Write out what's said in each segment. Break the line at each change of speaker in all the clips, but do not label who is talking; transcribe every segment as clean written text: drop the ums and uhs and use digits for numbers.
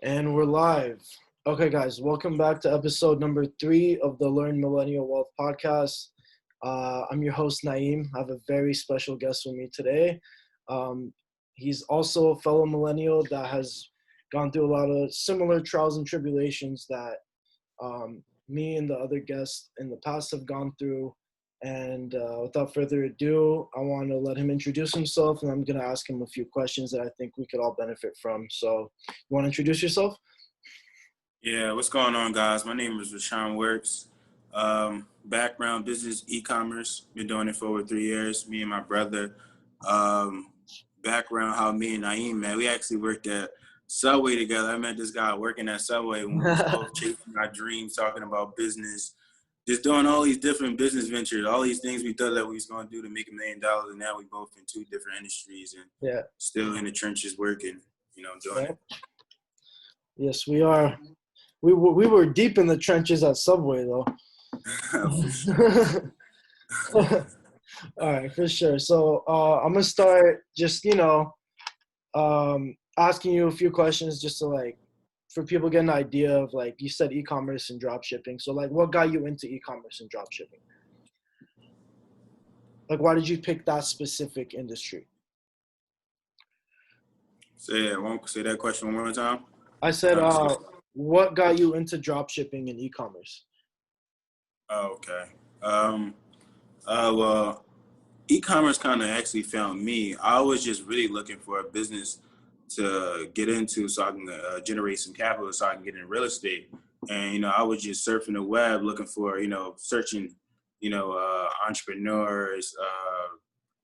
And we're live. Okay, guys, welcome back to episode number 3 of the Learn Millennial Wealth Podcast. I'm your host, Naeem. I have a very special guest with me today. He's also a fellow millennial that has gone through a lot of similar trials and tribulations that me and the other guests in the past have gone through. And without further ado, I want to let him introduce himself, and I'm going to ask him a few questions that I think we could all benefit from. So, you want to introduce yourself?
Yeah, what's going on, guys? My name is Rashonn Werts. Background business, e-commerce. Been doing it for over 3 years. Me and my brother. Background, how me and Naeem, man, we actually worked at Subway together. I met this guy working at Subway when we was both chasing our dreams, talking about business, just doing all these different business ventures, all these things we thought that we was going to do to make $1 million. And now we both in 2 different industries and still in the trenches working, doing it.
Yes, we are. We were deep in the trenches at Subway, though. All right, for sure. So I'm going to start just, asking you a few questions just to, for people to get an idea of, you said e-commerce and dropshipping. So, what got you into e-commerce and dropshipping? Why did you pick that specific industry?
Say that question one more time.
I said, what got you into dropshipping and e-commerce?
Oh, okay. Well, e-commerce kind of actually found me. I was just really looking for a business to get into so I can generate some capital so I can get in real estate. And, I was just surfing the web looking for, searching, entrepreneurs,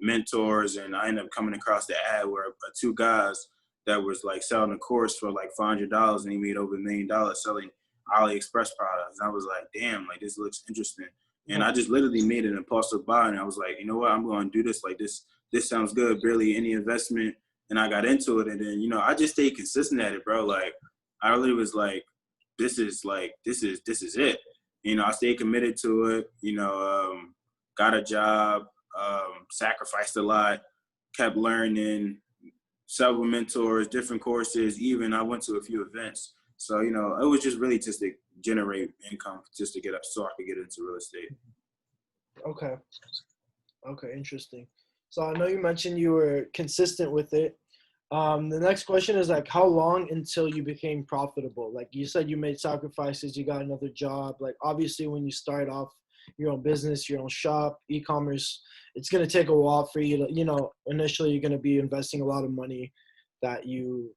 mentors. And I ended up coming across the ad where 2 guys that was selling a course for $500 and he made over $1 million selling AliExpress products. And I was like, damn, this looks interesting. And I just literally made an impulsive buy, and I was like, you know what, I'm going to do this. This sounds good, barely any investment. And I got into it, and then, I just stayed consistent at it, bro. I really was like, this is it. I stayed committed to it, got a job, sacrificed a lot, kept learning, several mentors, different courses, even I went to a few events. So, it was just really just to generate income just to get up so I could get into real estate.
Okay, interesting. So I know you mentioned you were consistent with it. The next question is how long until you became profitable? You said you made sacrifices, you got another job. Obviously when you start off your own business, your own shop, e-commerce, it's going to take a while for you to, initially you're going to be investing a lot of money that you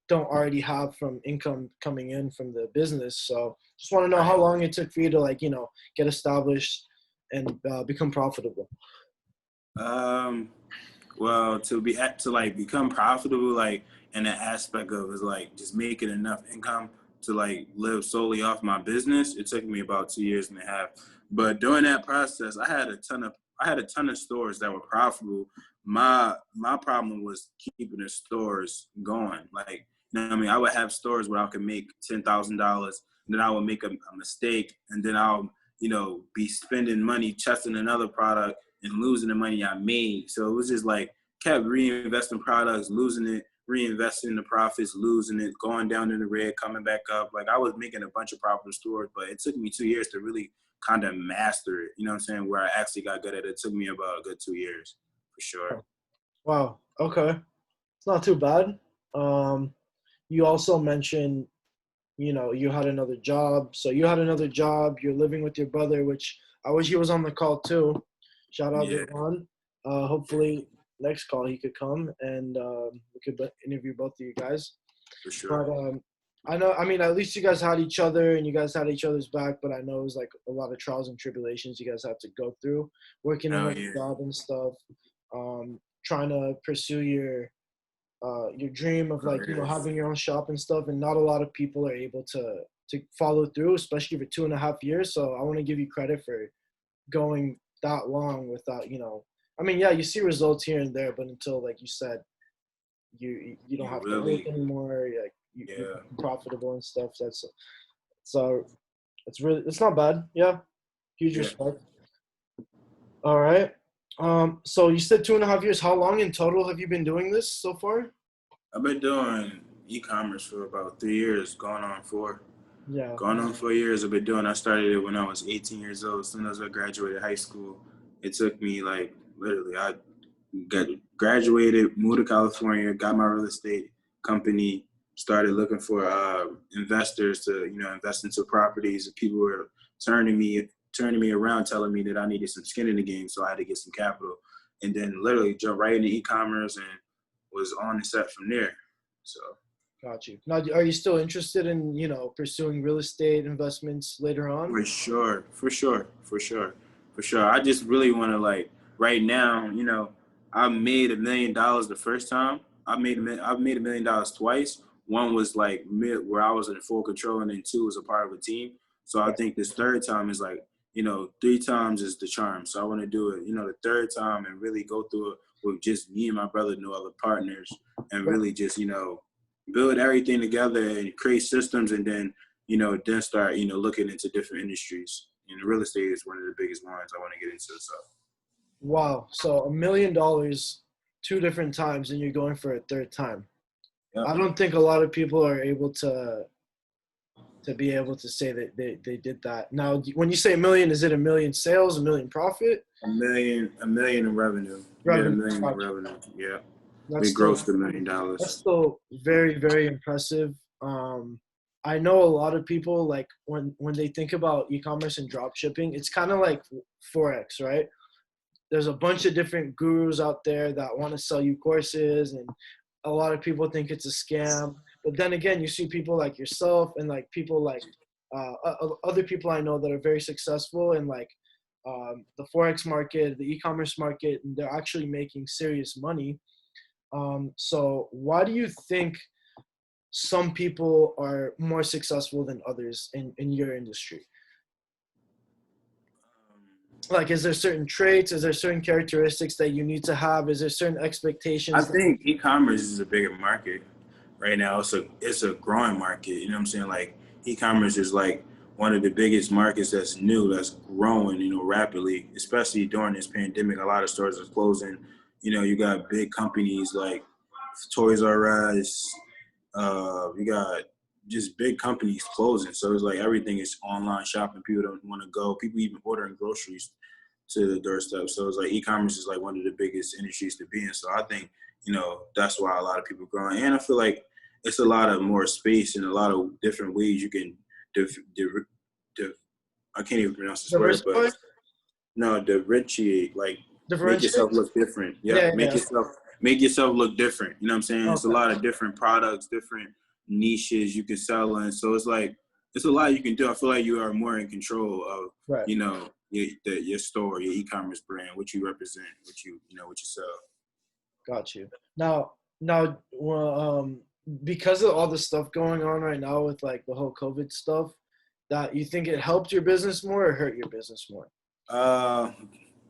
don't already have from income coming in from the business. So just want to know how long it took for you to get established and become profitable.
Well, to become profitable, in the aspect of is just making enough income to live solely off my business, it took me about 2.5 years. But during that process, I had a ton of stores that were profitable. My problem was keeping the stores going. I would have stores where I could make $10,000, and then I would make a mistake, and then I'll be spending money testing another product and losing the money I made. So it was just kept reinvesting products, losing it, reinvesting the profits, losing it, going down in the red, coming back up. I was making a bunch of profitable stores, but it took me 2 years to really kind of master it. You know what I'm saying? Where I actually got good at it. It took me about a good 2 years for sure.
Wow. Okay. It's not too bad. You also mentioned, you had another job. So you had another job. You're living with your brother, which I wish he was on the call too. Shout out to Ron. Hopefully next call he could come and we could interview both of you guys.
For sure.
But at least you guys had each other and you guys had each other's back, but I know it was a lot of trials and tribulations you guys had to go through, working another job and stuff, trying to pursue your dream of having your own shop and stuff, and not a lot of people are able to follow through, especially for 2.5 years. So I want to give you credit for going that long without, you see results here and there, but until you said, you don't have to work anymore, you're profitable and stuff. It's not bad. Yeah, huge respect. All right. So you said 2.5 years. How long in total have you been doing this so far?
I've been doing, e-commerce for about 3 years, going on 4.
Yeah.
Going on 4 years I've been doing. I started it when I was 18 years old. As soon as I graduated high school, it took me like literally. I got graduated, moved to California, got my real estate company, started looking for investors to invest into properties. And people were turning me around, telling me that I needed some skin in the game, so I had to get some capital. And then literally jumped right into e-commerce and was on and set from there. So.
Got you. Now, are you still interested in, pursuing real estate investments later on?
For sure. I just really want to right now, I made $1 million the first time. I've made $1 million twice. One was like where I was in full control, and then 2 was a part of a team. So I think this third time is 3 times is the charm. So I want to do it, the third time and really go through it with just me and my brother, no other partners, and really just, build everything together and create systems, and then, then start, looking into different industries. Real estate is one of the biggest ones I want to get into. So.
Wow. So $1 million 2 different times, and you're going for a third time. Yep. I don't think a lot of people are able to be able to say that they did that. Now, when you say $1 million, is it $1 million sales, $1 million profit?
$1 million in revenue. Yeah, $1 million in revenue. Yeah. We grossed $1 million.
That's still very, very impressive. I know a lot of people, like when they think about e-commerce and drop shipping, it's kind of like Forex, right? There's a bunch of different gurus out there that want to sell you courses, and a lot of people think it's a scam. But then again, you see people like yourself and like people like other people I know that are very successful in the Forex market, the e-commerce market, and they're actually making serious money. So why do you think some people are more successful than others in your industry? Like, is there certain traits? Is there certain characteristics that you need to have? Is there certain expectations?
I think e-commerce is a bigger market right now. It's a growing market. You know what I'm saying? Like, e-commerce is like one of the biggest markets that's new, that's growing, rapidly, especially during this pandemic. A lot of stores are closing. You got big companies like Toys R Us. You got just big companies closing. So it's like everything is online shopping. People don't want to go. People even ordering groceries to the doorstep. So it's like e-commerce is like one of the biggest industries to be in. So I think, that's why a lot of people are growing. And I feel like it's a lot of more space and a lot of different ways you can I can't even pronounce this word, but no, differentiate, like make yourself look different. Make yourself look different. You know what I'm saying? Okay. It's a lot of different products, different niches you can sell in. So it's like, it's a lot you can do. I feel like you are more in control of, your store, your e-commerce brand, what you represent, what you sell. Got you.
Now, because of all the stuff going on right now with like the whole COVID stuff, that you think it helped your business more or hurt your business more?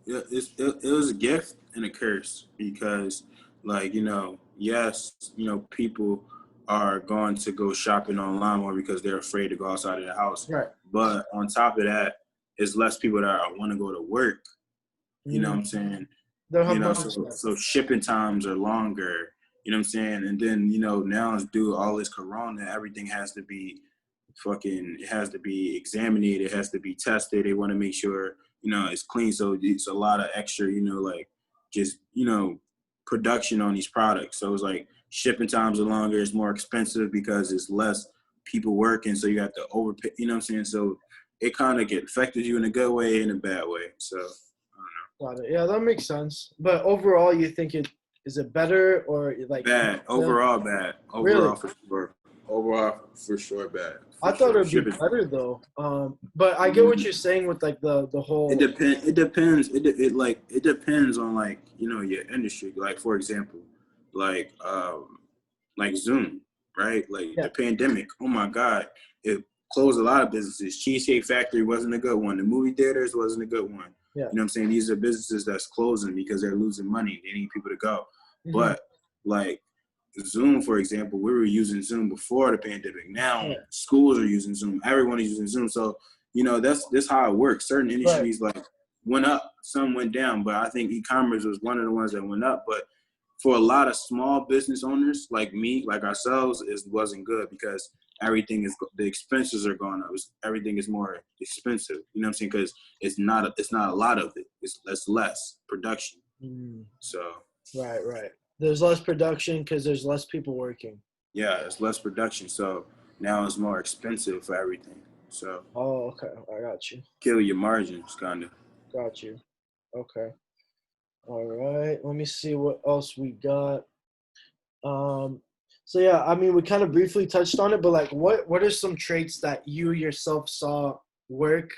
It was a gift and a curse because, yes, people are going to go shopping online more because they're afraid to go outside of the house. Right. But on top of that, it's less people that want to go to work. You know what I'm saying? So shipping times are longer. You know what I'm saying? And then, now it's due all this corona, everything has to be it has to be examined, it has to be tested. They want to make sure, it's clean. So it's a lot of extra, production on these products. So it's like shipping times are longer, it's more expensive because it's less people working. So you have to overpay, you know what I'm saying? So it kind of affected you in a good way and a bad way. So I don't know.
Got it. Yeah, that makes sense. But overall, you think is it better or like
bad? Overall, bad. Overall, for sure. Overall, for sure, bad.
I thought it would be better though. But I get what you're saying with like the whole.
It depends. It depends on your industry. Like for example, like Zoom, right? The pandemic. Oh my God, it closed a lot of businesses. Cheesecake Factory wasn't a good one. The movie theaters wasn't a good one. Yeah. You know what I'm saying? These are businesses that's closing because they're losing money. They need people to go. Mm-hmm. But like Zoom, for example, we were using Zoom before the pandemic. Now schools are using Zoom. Everyone is using Zoom. So, that's how it works. Certain industries went up, some went down. But I think e-commerce was one of the ones that went up. But for a lot of small business owners like me, like ourselves, it wasn't good because the expenses are going up. Everything is more expensive. You know what I'm saying? Because it's not a lot of it. It's less production. So.
Right. There's less production because there's less people working.
Yeah, it's less production. So now it's more expensive for everything. So.
Oh, okay. I got you.
Kill your margins, kind of.
Got you. Okay. All right. Let me see what else we got. So yeah, I mean, we kind of briefly touched on it, but like, what are some traits that you yourself saw work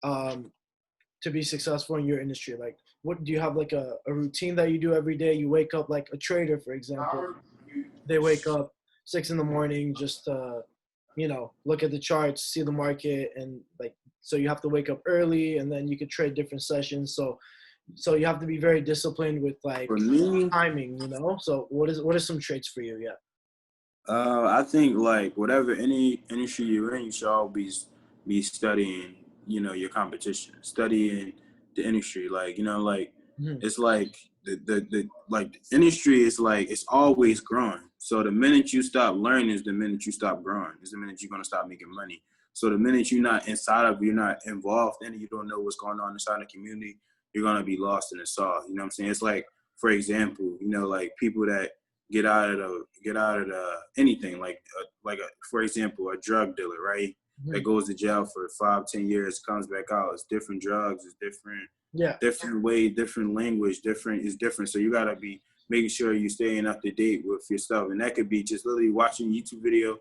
to be successful in your industry? Like, what do you have, like a routine that you do every day? You wake up, like a trader, for example, they wake up 6 a.m, just look at the charts, see the market, and like, so you have to wake up early, and then you could trade different sessions. So you have to be very disciplined with like timing, So what are some traits for you? Yeah.
I think like whatever any industry you're in, you should always be studying, your competition, studying the industry. Like, it's like the industry is like, it's always growing. So the minute you stop learning is the minute you stop growing. Is the minute you're going to stop making money. So the minute you're not inside of, you're not involved in it, you don't know what's going on inside the community, you're going to be lost in the sauce. You know what I'm saying? It's like, for example, like people that get out of anything, for example, a drug dealer, right? That goes to jail for 5-10 years, comes back out. It's different drugs, it's different way, different language, it's different. So you gotta be making sure you're staying up to date with your stuff. And that could be just literally watching YouTube video,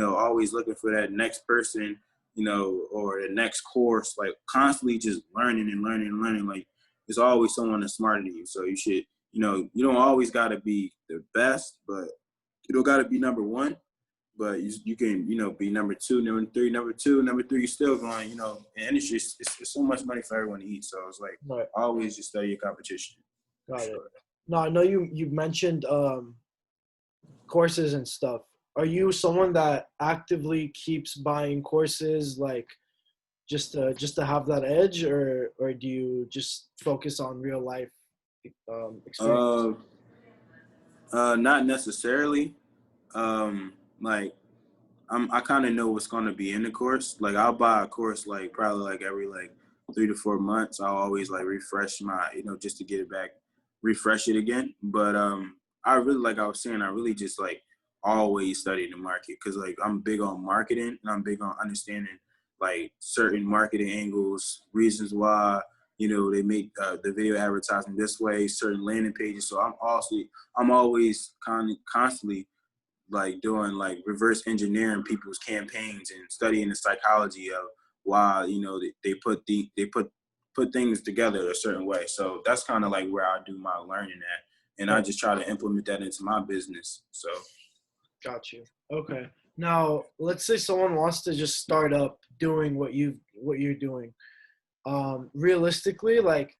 always looking for that next person, or the next course, like constantly just learning and learning and learning. Like there's always someone that's smarter than you. So you should, you don't always gotta be the best, but you don't gotta be number one. But you can, be number two, number three, you're still going, in industry, it's so much money for everyone to eat. So it's like, always just study your competition.
Got it. No, I know you mentioned courses and stuff. Are you someone that actively keeps buying courses, like just to have that edge, or do you just focus on real life experience?
Not necessarily. Like I kind of know what's going to be in the course. Like I'll buy a course like probably like every 3 to 4 months. I'll always like refresh my, just to get it back, refresh it again. But I really, like I was saying, I really just like always study the market, because like I'm big on marketing and I'm big on understanding like certain marketing angles, reasons why they make the video advertising this way, certain landing pages. So I'm always constantly like doing like reverse engineering people's campaigns and studying the psychology of why they put things together a certain way. So that's kind of like where I do my learning at, and I just try to implement that into my business. So
got you. Okay, now let's say someone wants to just start up doing what you're doing. Realistically, like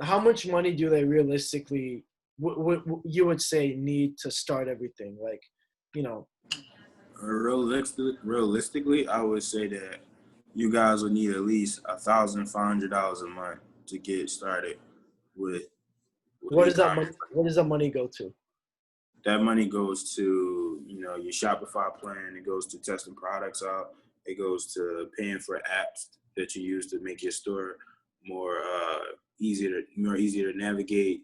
how much money do they realistically what you would say need to start everything? Like,
realistically, I would say that you guys would need at least $1,500 a month to get started with
what does that money go to?
That money goes to, your Shopify plan. It goes to testing products out. It goes to paying for apps that you use to make your store more easier to navigate,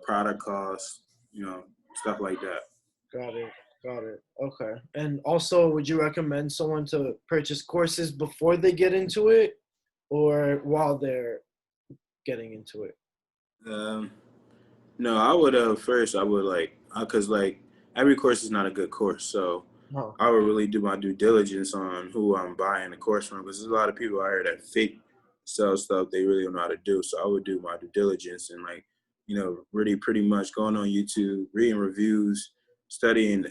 product costs, stuff like that.
Got it. Okay. And also, would you recommend someone to purchase courses before they get into it, or while they're getting into it?
No, I would first. I would because every course is not a good course, so I would really do my due diligence on who I'm buying the course from, because there's a lot of people out here that fake sell stuff they really don't know how to do. So I would do my due diligence and really pretty much going on YouTube, reading reviews, studying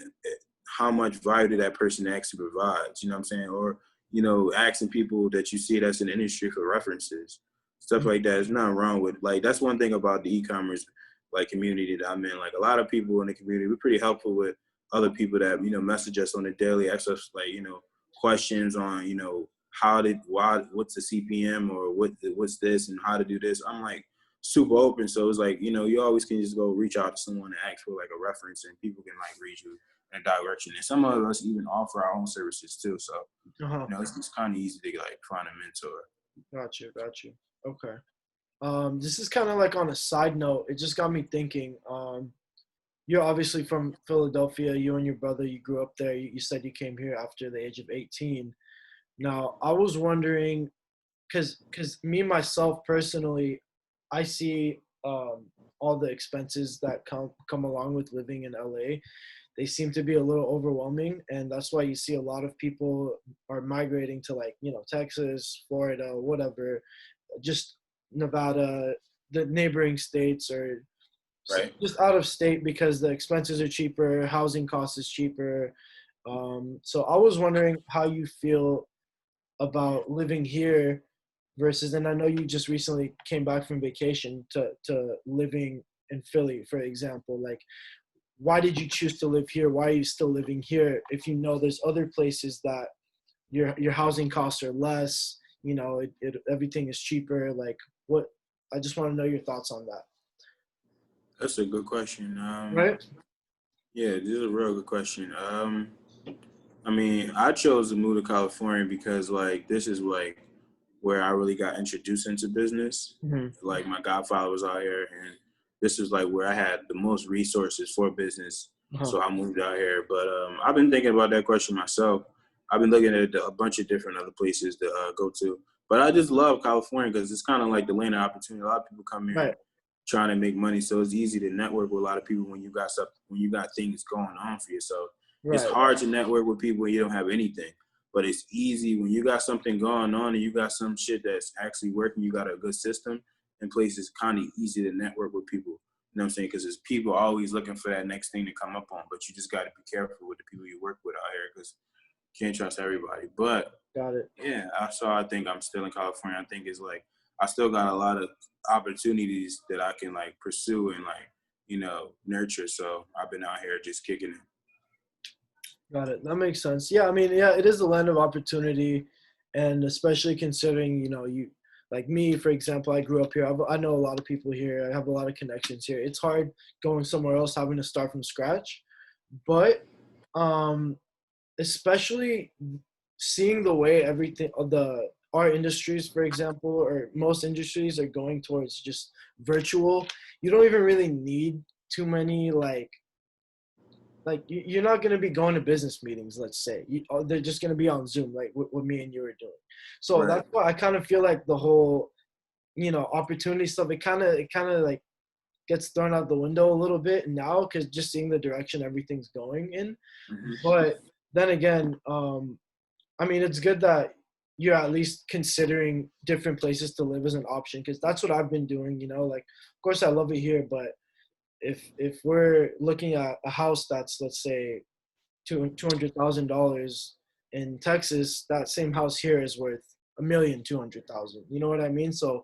how much value that person actually provides. You know what I'm saying? Or asking people that you see that's in the industry for references, stuff like that. There's nothing wrong with that's one thing about the e-commerce community that I'm in. Like a lot of people in the community, we're pretty helpful with other people that message us on the daily, ask us questions on what's the CPM or what's this and how to do this. I'm like, super open. So it's like, you know, you always can just go reach out to someone and ask for like a reference, and people can like read you in a direction. And some of us even offer our own services too. So, you know, it's kind of easy to like find a mentor.
Got you. Okay. This is kind of like on a side note. It just got me thinking. You're obviously from Philadelphia. You and your brother, you grew up there. You said you came here after the age of 18. Now, I was wondering, because me, myself, personally, I see all the expenses that come along with living in LA. They seem to be a little overwhelming, and that's why you see a lot of people are migrating to, like, you know, Texas, Florida, whatever, just Nevada, the neighboring states, or
Right.
just out of state because the expenses are cheaper, housing cost is cheaper. So I was wondering how you feel about living here versus, and I know you just recently came back from vacation to living in Philly, for example. Like, why did you choose to live here? Why are you still living here if you know there's other places that your housing costs are less, you know, everything is cheaper? Like, what? I just want to know your thoughts on that.
That's a good question.
Right?
Yeah, this is a real good question. I mean, I chose to move to California because, like, this is, like, where I really got introduced into business.
Mm-hmm.
Like, my godfather was out here, and this is, like, where I had the most resources for business. So I moved out here. But I've been thinking about that question myself. I've been looking at a bunch of different other places to go to. But I just love California because it's kind of like the land of opportunity. A lot of people come here.
Right.
Trying to make money, so it's easy to network with a lot of people when you got things going on for yourself. Right. It's hard to network with people when you don't have anything, but it's easy when you got something going on and you got some shit that's actually working. You got a good system in place. It's kind of easy to network with people. You know what I'm saying? Because there's people always looking for that next thing to come up on, but you just got to be careful with the people you work with out here because you can't trust everybody. But
got it.
Yeah, I think I'm still in California. I think it's like I still got a lot of opportunities that I can like pursue and like, you know, nurture. So I've been out here just kicking it.
Got it. That makes sense. Yeah, I mean, yeah, it is a land of opportunity, and especially considering, you know, you like me, for example, I grew up here. I know a lot of people here. I have a lot of connections here. It's hard going somewhere else, having to start from scratch, but especially seeing the way everything our industries, for example, or most industries are going towards just virtual. You don't even really need too many like you're not going to be going to business meetings, let's say. They're just going to be on Zoom, like what me and you are doing. So right. That's why I kind of feel like the whole, you know, opportunity stuff, it kind of like gets thrown out the window a little bit now, because just seeing the direction everything's going in. Mm-hmm. But then again, I mean, it's good that you're at least considering different places to live as an option, because that's what I've been doing, you know. Like, of course I love it here, but if we're looking at a house that's, let's say, $200,000 in Texas, that same house here is worth $1,200,000. You know what I mean? So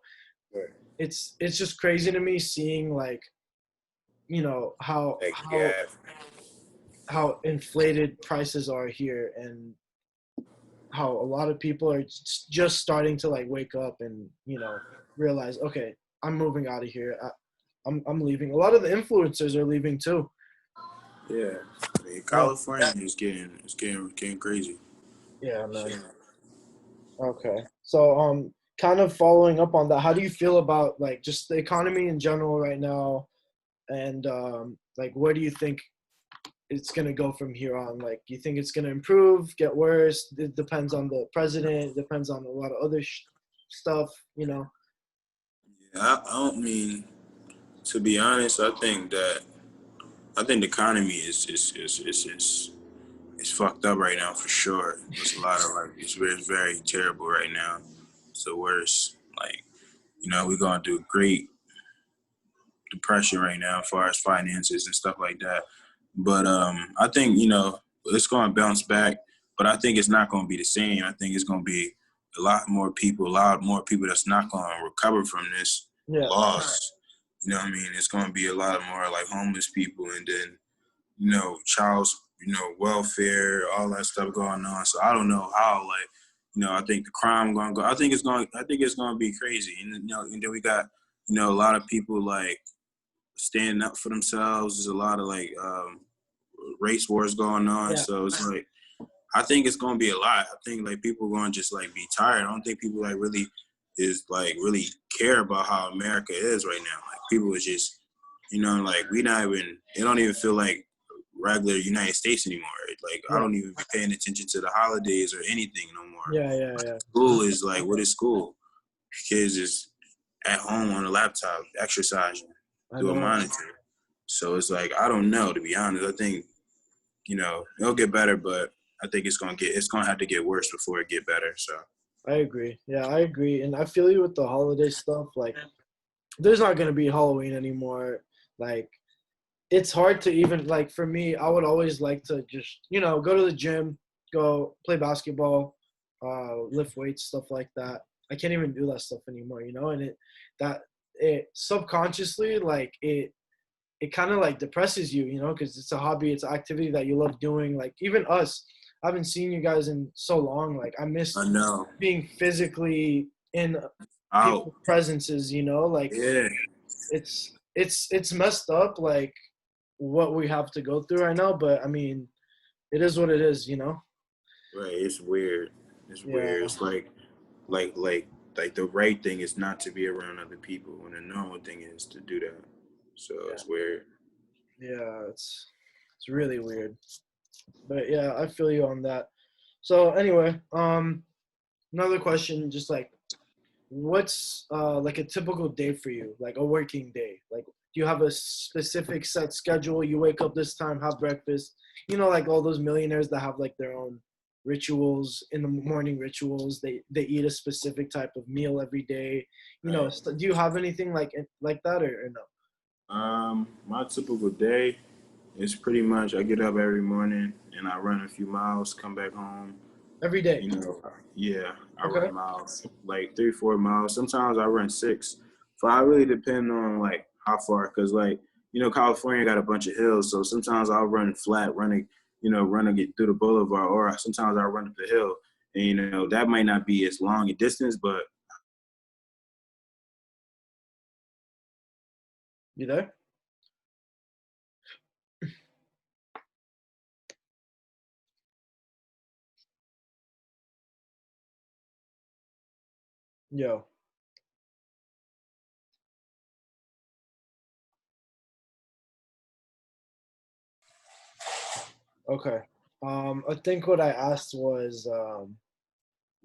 it's just crazy to me seeing, like, you know, how inflated prices are here, and how a lot of people are just starting to like wake up and, you know, realize, okay, I'm moving out of here. I'm leaving. A lot of the influencers are leaving too.
Yeah, I mean, California is getting crazy.
Yeah, man. Okay, so kind of following up on that, how do you feel about like just the economy in general right now, and like where do you think it's gonna go from here on? Like, do you think it's gonna improve, get worse? It depends on the president. It depends on a lot of other stuff, you know.
Yeah, I don't mean, to be honest. I think the economy is fucked up right now for sure. There's a lot of like it's very terrible right now. It's the worst. Like, you know, we're going through great depression right now as far as finances and stuff like that. But I think, you know, it's going to bounce back, but I think it's not going to be the same. I think it's going to be a lot more people that's not going to recover from this loss. You know what I mean? It's going to be a lot more like homeless people, and then, you know, child's, you know, welfare, all that stuff going on. So I don't know how, like, you know, I think the crime going to go. I think it's going to be crazy. And, you know, and then we got a lot of people like standing up for themselves. There's a lot of like race wars going on.
Yeah.
So it's like, I think it's going to be a lot. I think like people are going to just like be tired. I don't think people like really care about how America is right now. Like people is just, like we not even, it don't even feel like regular United States anymore. Like I don't even be paying attention to the holidays or anything no more.
Yeah.
School is like, what is school? Kids is at home on a laptop, exercising, doing monitor. So it's like, I don't know, to be honest. I think, it'll get better, but I think it's gonna have to get worse before it get better. So
I agree. Yeah, I agree. And I feel you with the holiday stuff. Like, there's not gonna be Halloween anymore. Like, it's hard to even, like, for me, I would always like to just, go to the gym, go play basketball, lift weights, stuff like that. I can't even do that stuff anymore, and it subconsciously, like, it kind of like depresses you, because it's a hobby, it's an activity that you love doing. Like, even us, I haven't seen you guys in so long. Like, I miss being physically in people's presences, like, it's messed up, like, what we have to go through right now, but I mean, it is what it is,
Right, it's weird. It's weird. It's like the right thing is not to be around other people, when the normal thing is to do that. So it's weird.
Yeah, it's really weird. But yeah, I feel you on that. So anyway, another question, just like, what's like a typical day for you, like a working day? Like, do you have a specific set schedule? You wake up this time, have breakfast, like all those millionaires that have like their own rituals in the morning rituals. They eat a specific type of meal every day. Do you have anything like that or no?
My typical day is pretty much I get up every morning and I run a few miles, come back home.
Every day?
I run miles, like 3-4 miles. Sometimes I run 6. So I really depend on like how far, because like, California got a bunch of hills. So sometimes I'll run flat, running get through the boulevard, or sometimes I'll run up the hill. And, that might not be as long a distance, but.
You there? Yo. Okay. I think what I asked was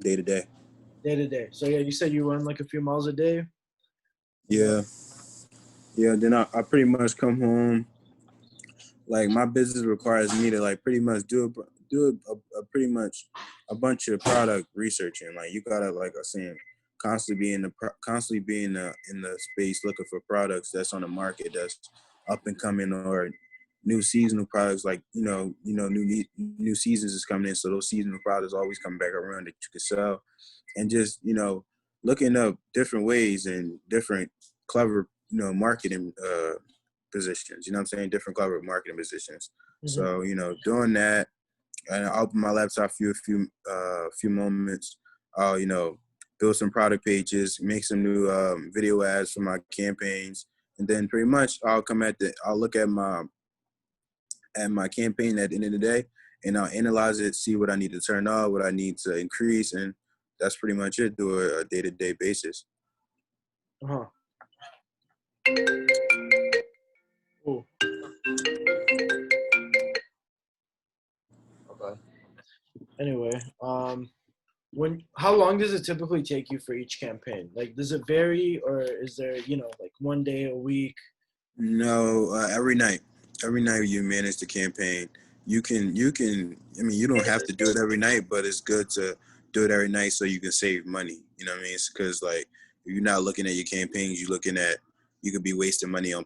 Day to day.
Day to day. So yeah, you said you run like a few miles a day?
Yeah. Yeah, then I pretty much come home. Like, my business requires me to like pretty much do a pretty much a bunch of product researching. Like, you gotta, like I was saying, constantly be in the space looking for products that's on the market, that's up and coming, or new seasonal products. Like, new seasons is coming in, so those seasonal products always come back around that you can sell. And just looking up different ways and different clever marketing positions, you know what I'm saying? Different clever marketing positions. Mm-hmm. So, doing that, and I'll open my laptop for a few moments. I'll, build some product pages, make some new video ads for my campaigns. And then pretty much I'll look at my campaign at the end of the day, and I'll analyze it, see what I need to turn off, what I need to increase. And that's pretty much it, do a day-to-day basis.
Uh-huh. Ooh. Okay. Anyway, how long does it typically take you for each campaign? Like, does it vary, or is there, like one day a week?
No, every night you manage the campaign. You can, I mean, you don't have to do it every night, but it's good to do it every night so you can save money. You know what I mean? Because like, if you're not looking at your campaigns, you could be wasting money on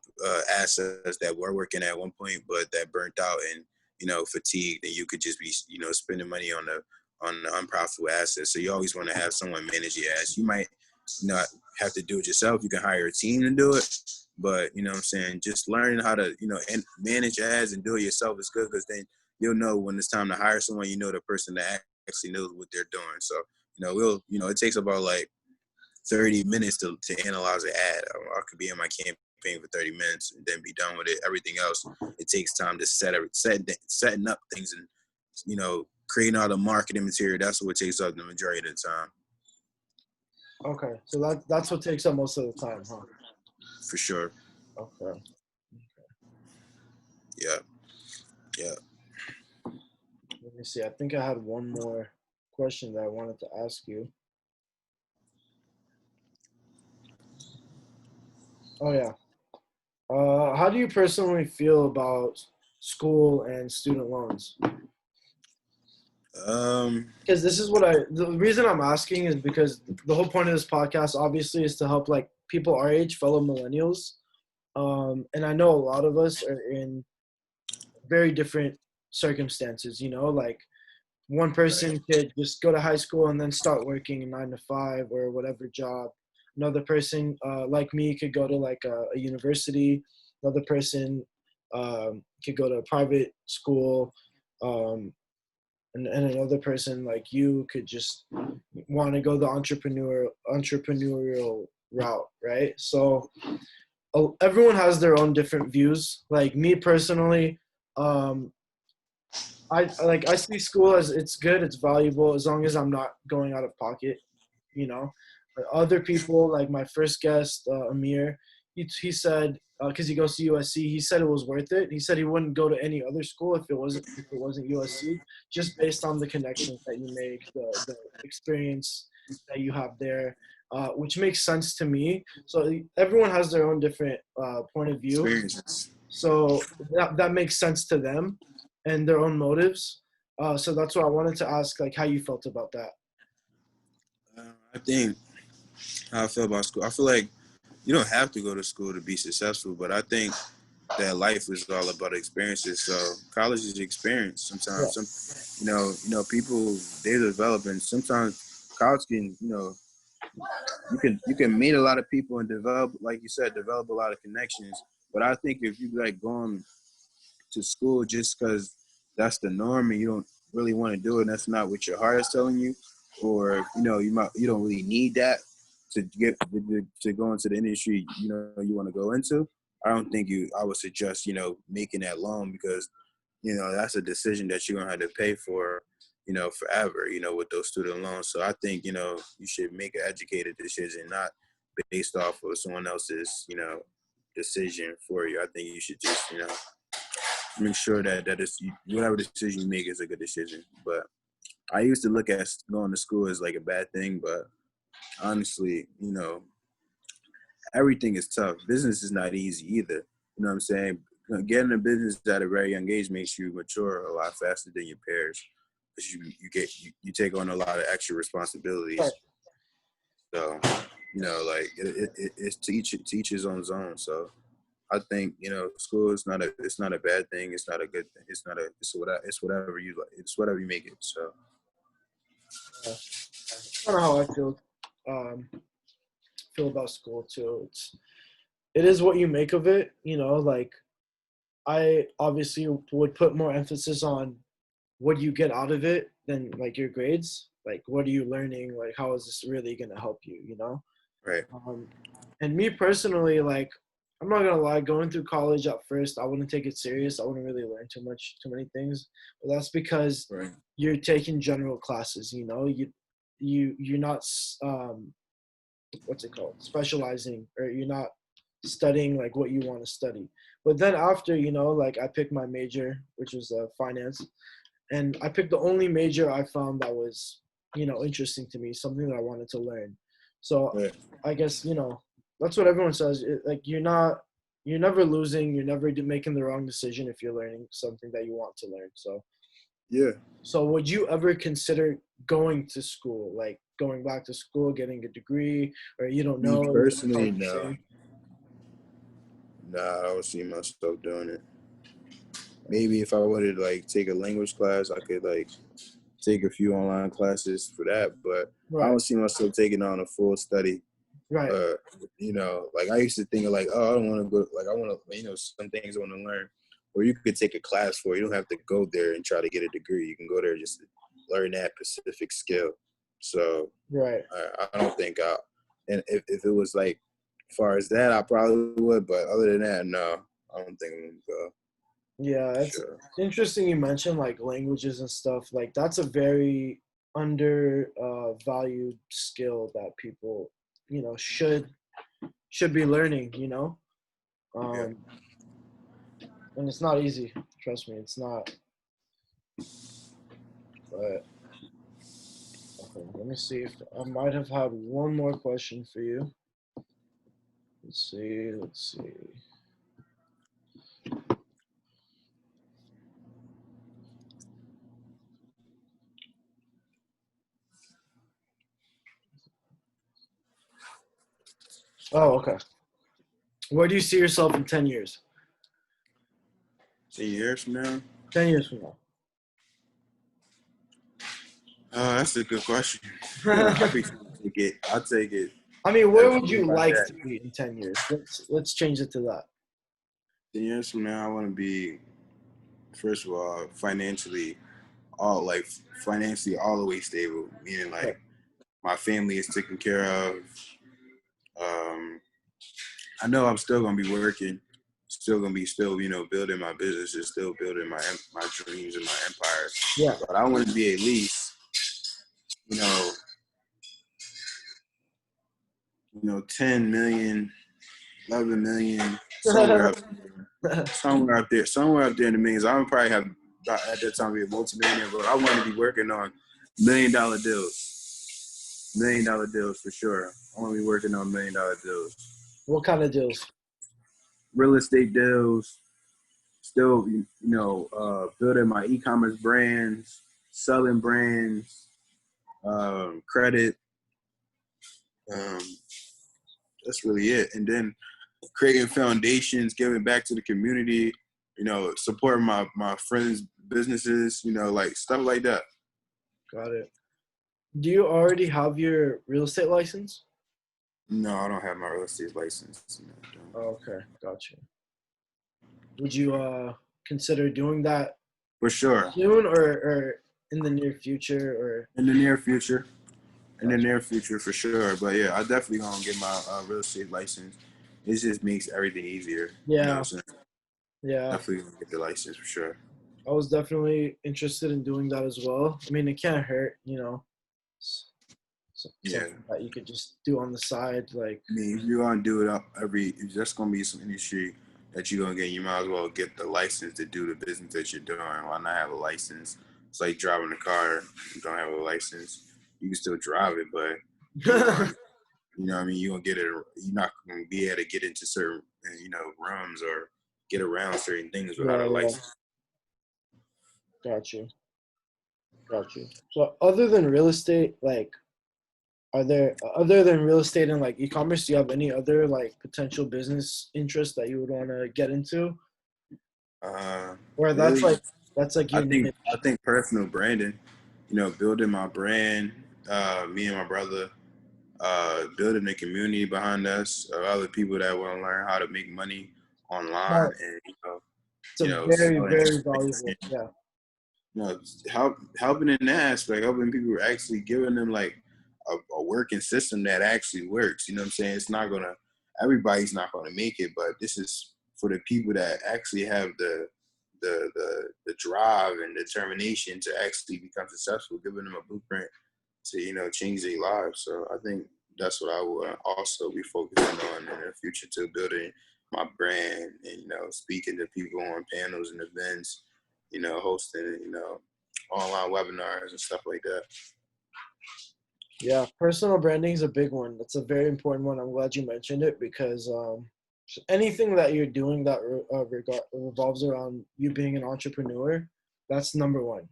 assets that were working at one point, but that burnt out and, fatigued, and you could just be, spending money on the unprofitable assets. So you always want to have someone manage your ads. You might not have to do it yourself. You can hire a team to do it. But, you know what I'm saying, just learning how to, and manage ads and do it yourself is good, because then you'll know when it's time to hire someone, the person that actually knows what they're doing. So, it takes about like 30 minutes to analyze an ad. I could be in my campaign for 30 minutes and then be done with it. Everything else, it takes time to setting up things and, you know, creating all the marketing material. That's what takes up the majority of the time.
Okay, so that's what takes up most of the time, huh?
For sure.
Okay.
Yeah.
Let me see. I think I had one more question that I wanted to ask you. Oh yeah. How do you personally feel about school and student loans? Because this is the reason I'm asking is because the whole point of this podcast obviously is to help like people our age, fellow millennials. And I know a lot of us are in very different circumstances, you know, like one person could just go to high school and then start working a 9 to 5 or whatever job. Another person, like me, could go to like a university. Another person could go to a private school. And another person like you could just want to go the entrepreneurial route, right? So everyone has their own different views. Like me personally, I see school as it's good, it's valuable as long as I'm not going out of pocket, you know. But other people, like my first guest, Amir, he said because he goes to USC, he said it was worth it. He said he wouldn't go to any other school if it wasn't USC, just based on the connections that you make, the experience that you have there, which makes sense to me. So everyone has their own different point of view.
Experiences.
So that makes sense to them and their own motives. So that's what I wanted to ask, like how you felt about that.
I think how I feel about school. I feel like you don't have to go to school to be successful, but I think that life is all about experiences. So college is experience. Sometimes, people they develop, and sometimes college can, you can meet a lot of people and develop, like you said, develop a lot of connections. But I think if you like going to school just because that's the norm and you don't really want to do it, and that's not what your heart is telling you, or you don't really need that to get to go into the industry you want to go into. I would suggest making that loan, because that's a decision that you're gonna have to pay for forever with those student loans. So I think you should make an educated decision, not based off of someone else's decision for you. I think you should just make sure that is whatever decision you make is a good decision. But I used to look at going to school as like a bad thing, but honestly, everything is tough. Business is not easy either. You know what I'm saying? Getting a business at a very young age makes you mature a lot faster than your peers, because you take on a lot of extra responsibilities.
Right.
So it's to each his own zone. So I think school is not a bad thing. It's not a good thing. It's whatever you like. It's whatever you make it. So
That's kind of how I feel about school too. It is what you make of it. Like I obviously would put more emphasis on what you get out of it than like your grades. Like what are you learning? Like how is this really gonna help you?
Right.
And me personally, like I'm not gonna lie, going through college at first, I wouldn't take it serious. I wouldn't really learn too many things. But that's because you're taking general classes. You're not what's it called, specializing, or you're not studying like what you want to study. But then after, like I picked my major, which was finance, and I picked the only major I found that was interesting to me, something that I wanted to learn. So I guess that's what everyone says. Like you're never losing. You're never making the wrong decision if you're learning something that you want to learn. So
yeah.
So would you ever consider going to school, like going back to school, getting a degree, or you don't know?
Me personally, no. Nah, I don't see myself doing it. Maybe if I were to like take a language class, I could like take a few online classes for that, but I don't see myself taking on a full study.
Right.
Like I used to think of like, oh, I don't want to go, like I want to, some things I want to learn, or you could take a class for it. You don't have to go there and try to get a degree. You can go there just to learn that specific skill. So
right.
I don't think And if it was like, as far as that, I probably would. But other than that, no, I don't think I'm gonna go.
Yeah, it's interesting you mentioned like languages and stuff. Like that's a very under valued skill that people, should be learning,
Yeah.
Um, and it's not easy. Trust me, it's not. But okay, let me see if I might have had one more question for you. Let's see. Let's see. Oh, okay. Where do you see yourself in 10 years?
10 years from now?
10 years from now.
That's a good question. I'll take it.
I mean, where would
everything
you
like
like
that.
to be in 10 years? Let's change it to that.
10 years from now, I want to be, first of all, financially all the way stable. Meaning
Okay.
like my family is taken care of. I know I'm still gonna be working, still building my businesses, still building my dreams and my empire.
Yeah.
But I want to be at least, you know, 10 million, 11 million, somewhere up there in the millions. I would probably have at that time be a multi-millionaire, but I want to be working on $1 million deals for sure. I want to be working on $1 million deals.
What kind of deals?
Real estate deals. Still, building my e-commerce brands, selling brands, credit. That's really it. And then creating foundations, giving back to the community, supporting my friends' businesses, like stuff like that.
Got it. Do you already have your real estate license?
No, I don't have my real estate license. No, I don't.
Oh, okay, gotcha. Would you consider doing that
For sure.
soon or in the near future or?
In the near future. In the
Gotcha.
near future, for sure. But yeah, I definitely gonna get my real estate license. It just makes everything easier.
Yeah.
So
Yeah.
definitely gonna get the license for sure.
I was definitely interested in doing that as well. I mean, it can't hurt, something that you could just do on the side. Like,
I mean, if you're gonna do it if there's gonna be some industry that you're gonna get, you might as well get the license to do the business that you're doing. Why not have a license? It's like driving a car. You don't have a license, you can still drive it, but what I mean, you're not gonna be able to get into certain rooms or get around certain things without a license.
Got you. So other than real estate, like, other than real estate and like e-commerce, do you have any other like potential business interests that you would want to get into? Or that's
Really,
like your
I think personal branding, building my brand, me and my brother, building a community behind us of other people that want to learn how to make money online, and
it's very, very valuable. Yeah.
Helping in that aspect, helping people, actually giving them like a working system that actually works. You know what I'm saying? Everybody's not gonna make it, but this is for the people that actually have the drive and determination to actually become successful, giving them a blueprint to change their lives. So I think that's what I will also be focusing on in the future, to building my brand and speaking to people on panels and events, hosting online webinars and stuff like that.
Yeah, personal branding is a big one. That's a very important one. I'm glad you mentioned it because anything that you're doing that revolves around you being an entrepreneur, that's number one.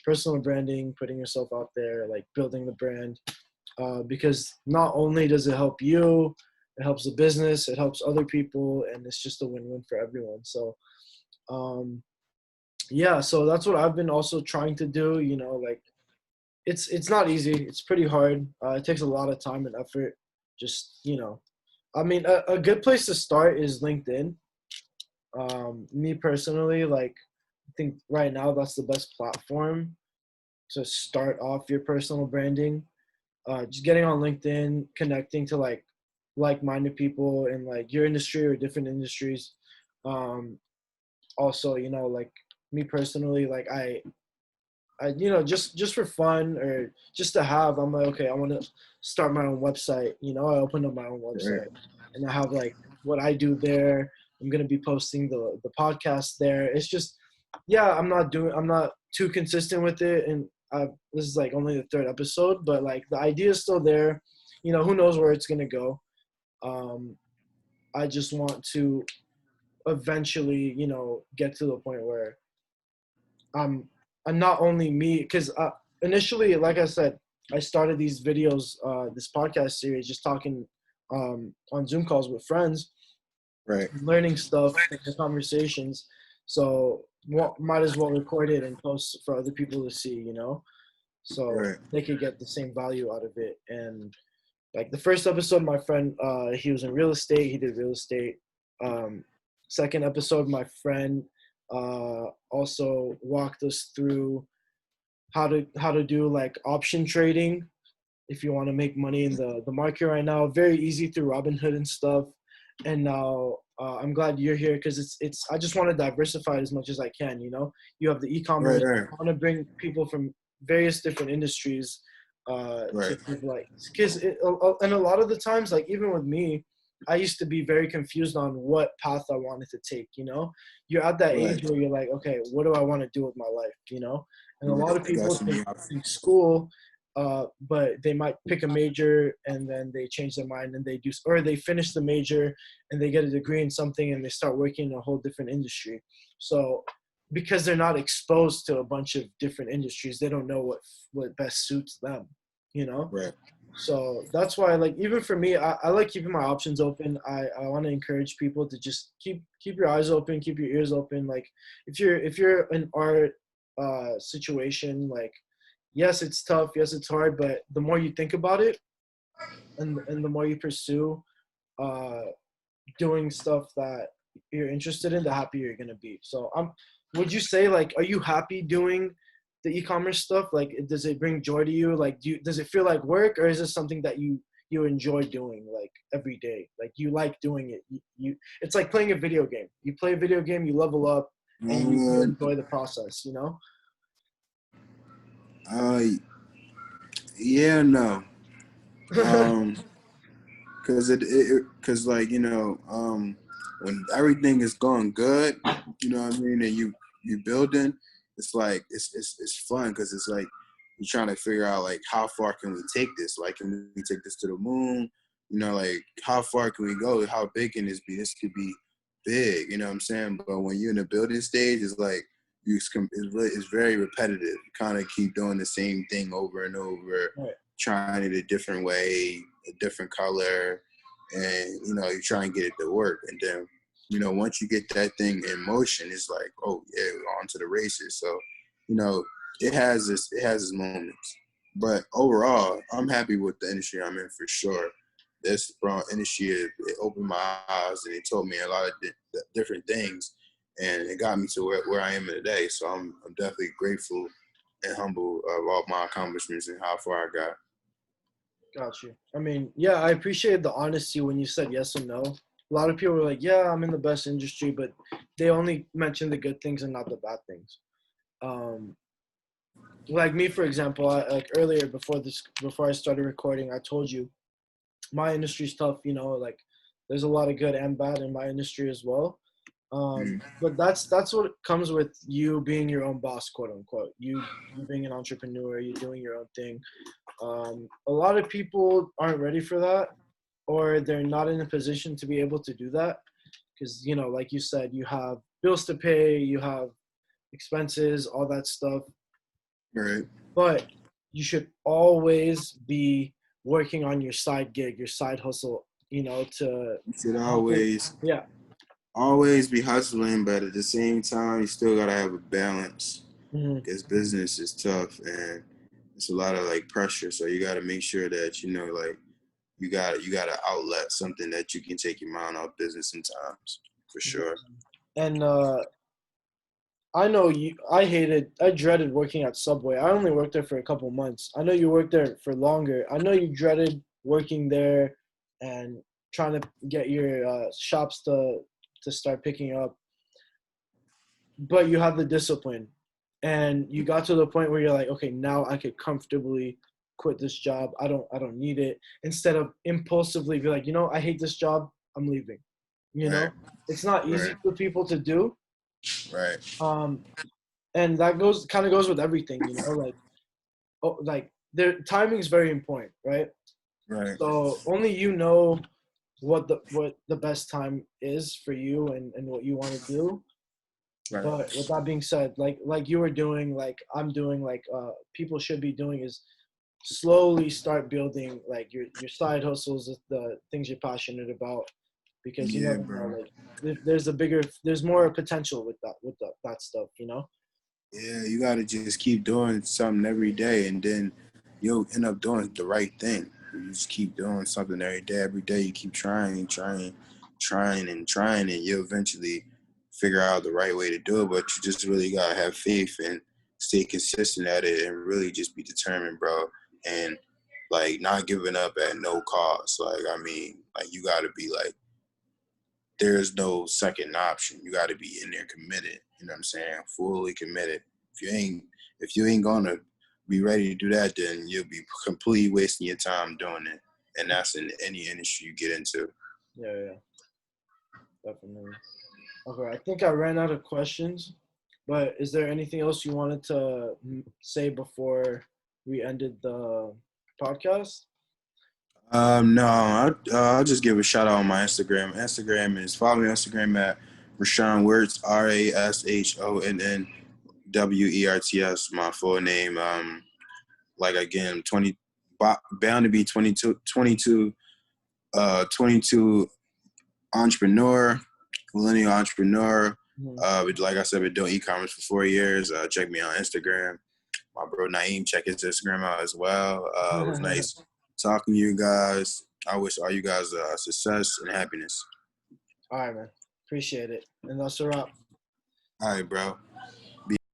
Personal branding, putting yourself out there, like building the brand, because not only does it help you, it helps the business, it helps other people, and it's just a win-win for everyone. So, yeah, so that's what I've been also trying to do. Like, it's not easy. It's pretty hard. It takes a lot of time and effort. Just, I mean, a good place to start is LinkedIn. Me personally, like, I think right now that's the best platform to start off your personal branding. just getting on LinkedIn, connecting to like-minded people in like your industry or different industries. Also, like me personally, like I just for fun or just to have, I'm like, okay, I want to start my own website. I opened up my own website, and I have like what I do there. I'm gonna be posting the podcast there. It's just, yeah, I'm not too consistent with it, and this is like only the third episode, but like the idea is still there. Who knows where it's gonna go. I just want to eventually, get to the point where and not only me, because initially, like I said, I started these videos, this podcast series, just talking on Zoom calls with friends,
right,
learning stuff, the conversations. So might as well record it and post for other people to see, so
right.
they could get the same value out of it. And like the first episode, my friend, he was in real estate. He did real estate. Second episode, my friend also walked us through how to do like option trading if you want to make money in the market right now. Very easy through Robinhood and stuff. And now I'm glad you're here because it's I just want to diversify it as much as I can. You have the e-commerce.
Right.
I want to bring people from various different industries to like, because and a lot of the times, like even with me, I used to be very confused on what path I wanted to take. You're at that age where you're like, okay, what do I want to do with my life? And a lot of people think school, but they might pick a major and then they change their mind and or they finish the major and they get a degree in something and they start working in a whole different industry. So because they're not exposed to a bunch of different industries, they don't know what best suits them,
Right.
So that's why, like, even for me, I like keeping my options open. I want to encourage people to just keep your eyes open, keep your ears open. Like if you're an art situation, like, yes, it's tough, yes, it's hard, but the more you think about it and the more you pursue doing stuff that you're interested in, the happier you're gonna be. So would you say, like, are you happy doing the e-commerce stuff? Like, does it bring joy to you? Like, does it feel like work, or is it something that you enjoy doing like every day? Like, you like doing it. You it's like playing a video game. You play a video game, you level up, and you enjoy the process.
Yeah, no. Cause like, when everything is going good, you know what I mean, and you building, it's like it's fun because it's like you're trying to figure out like how far can we take this? Like, can we take this to the moon? Like how far can we go? How big can this be? This could be big, you know what I'm saying? But when you're in the building stage, it's like it's very repetitive. You kind of keep doing the same thing over and over,
Right.
trying it a different way, a different color, and you try and get it to work. And then once you get that thing in motion, it's like, oh yeah, we're on to the races. So it has its moments, but overall I'm happy with the industry I'm in for sure. This industry, it opened my eyes and it told me a lot of different things, and it got me to where I am today. So I'm definitely grateful and humble of all my accomplishments and how far I got.
Got you. I mean, yeah, I appreciate the honesty when you said yes and no. A lot of people were like, yeah, I'm in the best industry, but they only mention the good things and not the bad things. Like me, for example, like earlier before I started recording, I told you my industry's tough. Like there's a lot of good and bad in my industry as well. But that's what comes with you being your own boss, quote unquote. You being an entrepreneur, you doing your own thing. A lot of people aren't ready for that, or they're not in a position to be able to do that because, like you said, you have bills to pay, you have expenses, all that stuff.
Right.
But you should always be working on your side gig, your side hustle, you
should always be hustling, but at the same time, you still gotta have a balance because business is tough and it's a lot of like pressure. So you gotta make sure that like you gotta outlet something that you can take your mind off business sometimes, for sure.
And I know you. I dreaded working at Subway. I only worked there for a couple months. I know you worked there for longer. I know you dreaded working there and trying to get your shops to start picking up. But you have the discipline, and you got to the point where you're like, okay, now I could comfortably quit this job. I don't need it. Instead of impulsively be like, I hate this job. I'm leaving.
Right.
It's not easy
Right.
for people to do.
Right.
And that goes with everything, like their timing is very important, right?
Right.
So only you know what the best time is for you and what you want to do.
Right.
But with that being said, like you were doing, like I'm doing, like people should be doing, is slowly start building like your side hustles, the things you're passionate about, because you
Yeah,
never know,
bro.
like there's more potential with that stuff.
Yeah, you gotta just keep doing something every day, and then you'll end up doing the right thing. You just keep doing something every day. Every day you keep trying, and you'll eventually figure out the right way to do it. But you just really gotta have faith and stay consistent at it, and really just be determined, bro. And like not giving up at no cost. Like I mean, like you gotta be like, there's no second option. You got to be in there committed. You know what I'm saying? Fully committed. If you ain't gonna be ready to do that, then you'll be completely wasting your time doing it. And that's in any industry you get into.
Yeah, definitely. Okay, I think I ran out of questions, but is there anything else you wanted to say before we ended the podcast?
No, I'll just give a shout out on my Instagram. Follow me on Instagram at Rashonn Werts, RASHONNWERTS, my full name. Like again, bound to be 22 entrepreneur, millennial entrepreneur. Like I said, been doing e-commerce for 4 years. Check me on Instagram. My bro Naeem, check his Instagram out as well. It was nice talking to you guys. I wish all you guys success and happiness.
All right, man. Appreciate it. And that's a wrap.
All right, bro.